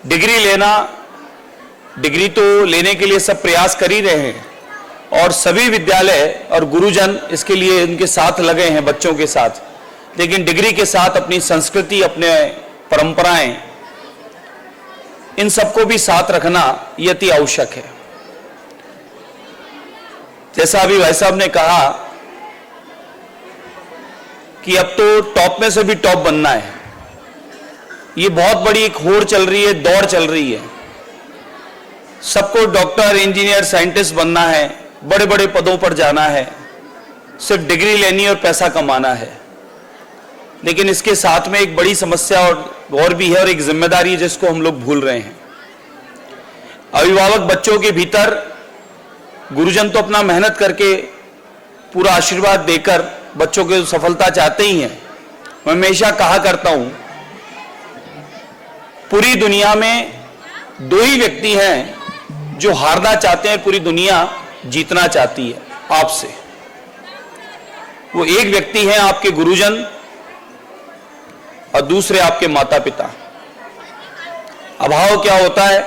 Degree तो लेने के लिए सब प्रयास कर ही रहे हैं और सभी विद्यालय और गुरुजन इसके लिए उनके साथ लगे हैं बच्चों के साथ, लेकिन डिग्री के साथ अपनी संस्कृति, अपने परंपराएं, इन सबको भी साथ रखना ये अति आवश्यक है। जैसा अभी भाई साहब ने कहा कि अब तो टॉप में से भी टॉप बनना है, ये बहुत बड़ी एक होड़ चल रही है, दौड़ चल रही है। सबको डॉक्टर, इंजीनियर, साइंटिस्ट बनना है, बड़े बड़े पदों पर जाना है, सिर्फ डिग्री लेनी और पैसा कमाना है। लेकिन इसके साथ में एक बड़ी समस्या और भी है और एक जिम्मेदारी जिसको हम लोग भूल रहे हैं। अभिभावक बच्चों के भीतर, गुरुजन तो अपना मेहनत करके पूरा आशीर्वाद देकर बच्चों को सफलता चाहते ही हैं। मैं हमेशा कहा करता हूं, पूरी दुनिया में दो ही व्यक्ति हैं जो हारना चाहते हैं, पूरी दुनिया जीतना चाहती है आपसे। वो एक व्यक्ति है आपके गुरुजन और दूसरे आपके माता पिता। अभाव क्या होता है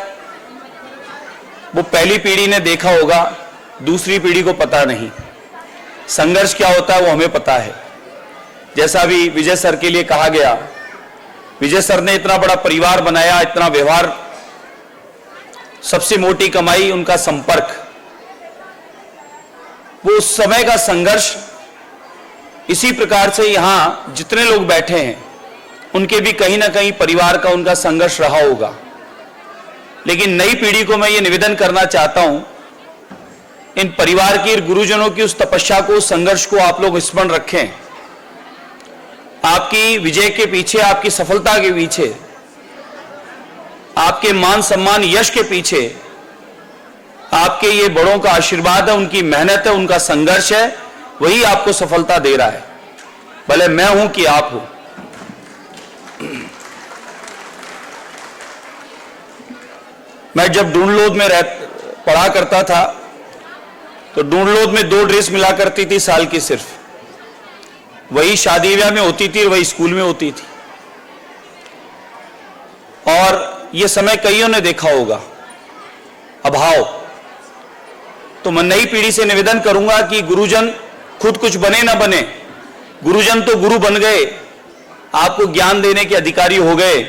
वो पहली पीढ़ी ने देखा होगा, दूसरी पीढ़ी को पता नहीं। संघर्ष क्या होता है वो हमें पता है। जैसा अभी विजय सर के लिए कहा गया, विजय सर ने इतना बड़ा परिवार बनाया, इतना व्यवहार, सबसे मोटी कमाई उनका संपर्क। वो उस समय का संघर्ष, इसी प्रकार से यहां जितने लोग बैठे हैं उनके भी कहीं ना कहीं परिवार का उनका संघर्ष रहा होगा। लेकिन नई पीढ़ी को मैं ये निवेदन करना चाहता हूं, इन परिवार की, गुरुजनों की उस तपस्या को, उस संघर्ष को आप लोग स्मरण रखें। आपकी विजय के पीछे, आपकी सफलता के पीछे, आपके मान सम्मान, यश के पीछे आपके ये बड़ों का आशीर्वाद है, उनकी मेहनत है, उनका संघर्ष है, वही आपको सफलता दे रहा है, भले मैं हूं कि आप हो। मैं जब डूंडलोद में पढ़ा करता था तो डूंडलोद में 2 ड्रेस मिला करती थी साल की, सिर्फ वही शादी ब्याह में होती थी, वही स्कूल में होती थी। और ये समय कईयों ने देखा होगा, अभाव। तो मैं नई पीढ़ी से निवेदन करूंगा कि गुरुजन खुद कुछ बने ना बने, गुरुजन तो गुरु बन गए, आपको ज्ञान देने के अधिकारी हो गए,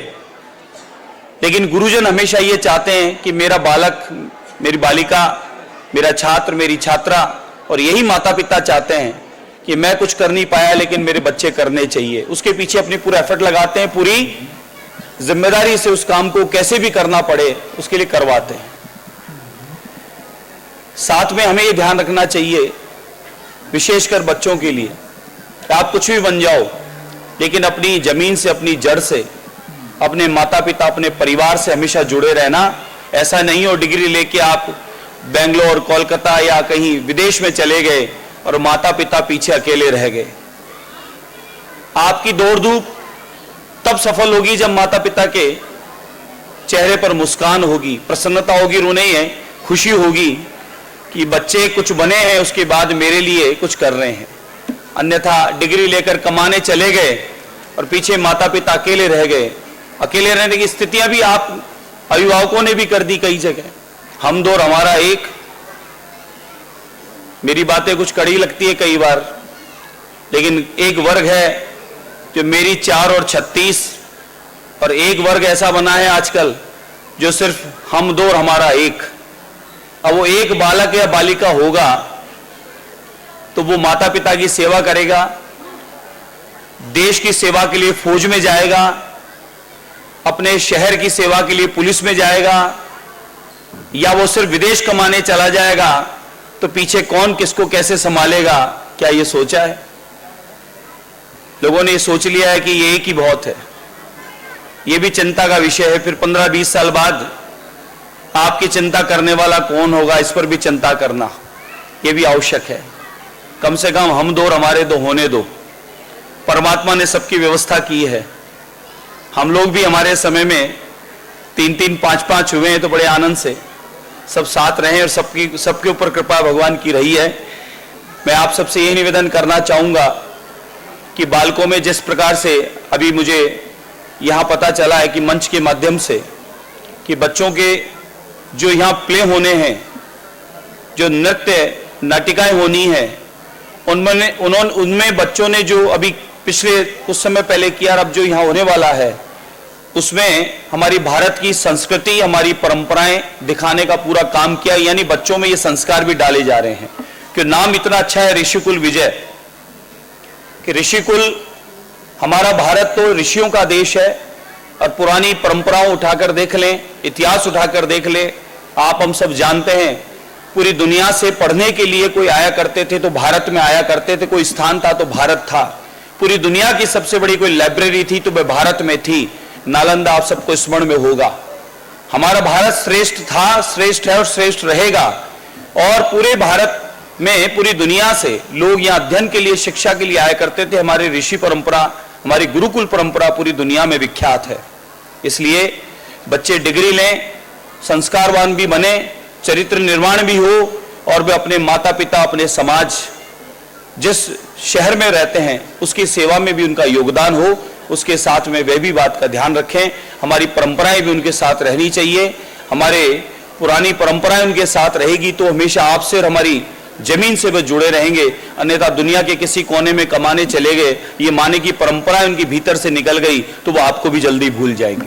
लेकिन गुरुजन हमेशा ये चाहते हैं कि मेरा बालक, मेरी बालिका, मेरा छात्र, मेरी छात्रा, और यही माता पिता चाहते हैं कि मैं कुछ कर नहीं पाया लेकिन मेरे बच्चे करने चाहिए। उसके पीछे अपनी पूरा एफर्ट लगाते हैं, पूरी जिम्मेदारी से उस काम को कैसे भी करना पड़े उसके लिए करवाते हैं। साथ में हमें ये ध्यान रखना चाहिए, विशेषकर बच्चों के लिए, आप कुछ भी बन जाओ लेकिन अपनी जमीन से, अपनी जड़ से, अपने माता पिता, अपने परिवार से हमेशा जुड़े रहना। ऐसा नहीं हो डिग्री लेके आप बेंगलोर, कोलकाता या कहीं विदेश में चले गए और माता पिता पीछे अकेले रह गए। आपकी दौड़ धूप तब सफल होगी जब माता पिता के चेहरे पर मुस्कान होगी, प्रसन्नता होगी, रोने ही है, खुशी होगी कि बच्चे कुछ बने हैं, उसके बाद मेरे लिए कुछ कर रहे हैं। अन्यथा डिग्री लेकर कमाने चले गए और पीछे माता पिता अकेले रह गए। अकेले रहने की स्थितियां भी आप अभिभावकों ने भी कर दी कई जगह। हम दो और हमारा एक, मेरी बातें कुछ कड़ी लगती है कई बार, लेकिन एक वर्ग है जो मेरी 4 और 36, और एक वर्ग ऐसा बना है आजकल जो सिर्फ हम दो और हमारा एक। अब वो एक बालक या बालिका होगा तो वो माता पिता की सेवा करेगा, देश की सेवा के लिए फौज में जाएगा, अपने शहर की सेवा के लिए पुलिस में जाएगा, या वो सिर्फ विदेश कमाने चला जाएगा, तो पीछे कौन किसको कैसे संभालेगा? क्या ये सोचा है? लोगों ने ये सोच लिया है कि ये एक ही बहुत है। ये भी चिंता का विषय है। फिर 15-20 साल बाद आपकी चिंता करने वाला कौन होगा, इस पर भी चिंता करना ये भी आवश्यक है। कम से कम हम दो और हमारे दो होने दो। परमात्मा ने सबकी व्यवस्था की है। हम लोग भी हमारे समय में 3-3, 5-5 हुए हैं तो बड़े आनंद से सब साथ रहे और सबके ऊपर कृपा भगवान की रही है। मैं आप सबसे यही निवेदन करना चाहूंगा कि बालकों में जिस प्रकार से अभी मुझे यहाँ पता चला है कि मंच के माध्यम से कि बच्चों के जो यहाँ प्ले होने हैं, जो नृत्य नाटिकाएं होनी है, उनमें बच्चों ने जो अभी पिछले कुछ समय पहले किया और अब जो यहाँ होने वाला है, उसमें हमारी भारत की संस्कृति, हमारी परंपराएं दिखाने का पूरा काम किया। यानी बच्चों में ये संस्कार भी डाले जा रहे हैं कि नाम इतना अच्छा है ऋषिकुल विजय, कि ऋषिकुल, हमारा भारत तो ऋषियों का देश है। और पुरानी परंपराओं उठाकर देख लें, इतिहास उठाकर देख लें, आप हम सब जानते हैं पूरी दुनिया से पढ़ने के लिए कोई आया करते थे तो भारत में आया करते थे, कोई स्थान था तो भारत था। पूरी दुनिया की सबसे बड़ी कोई लाइब्रेरी थी तो वह भारत में थी, नालंदा, आप सबको स्मरण में होगा। हमारा भारत श्रेष्ठ था, श्रेष्ठ है और श्रेष्ठ रहेगा। और पूरे भारत में, पूरी दुनिया से लोग यहाँ अध्ययन के लिए, शिक्षा के लिए आया करते थे। हमारी ऋषि परंपरा, हमारी गुरुकुल परंपरा पूरी दुनिया में विख्यात है। इसलिए बच्चे डिग्री लें, संस्कारवान भी बने, चरित्र निर्माण भी हो, और वे अपने माता पिता, अपने समाज, जिस शहर में रहते हैं उसकी सेवा में भी उनका योगदान हो। उसके साथ में वे भी बात का ध्यान रखें, हमारी परंपराएं भी उनके साथ रहनी चाहिए। हमारे पुरानी परंपराएं उनके साथ रहेगी तो हमेशा आपसे और हमारी जमीन से वे जुड़े रहेंगे। अन्यथा दुनिया के किसी कोने में कमाने चले गए, ये माने की परंपराएं उनके भीतर से निकल गई तो वो आपको भी जल्दी भूल जाएंगे।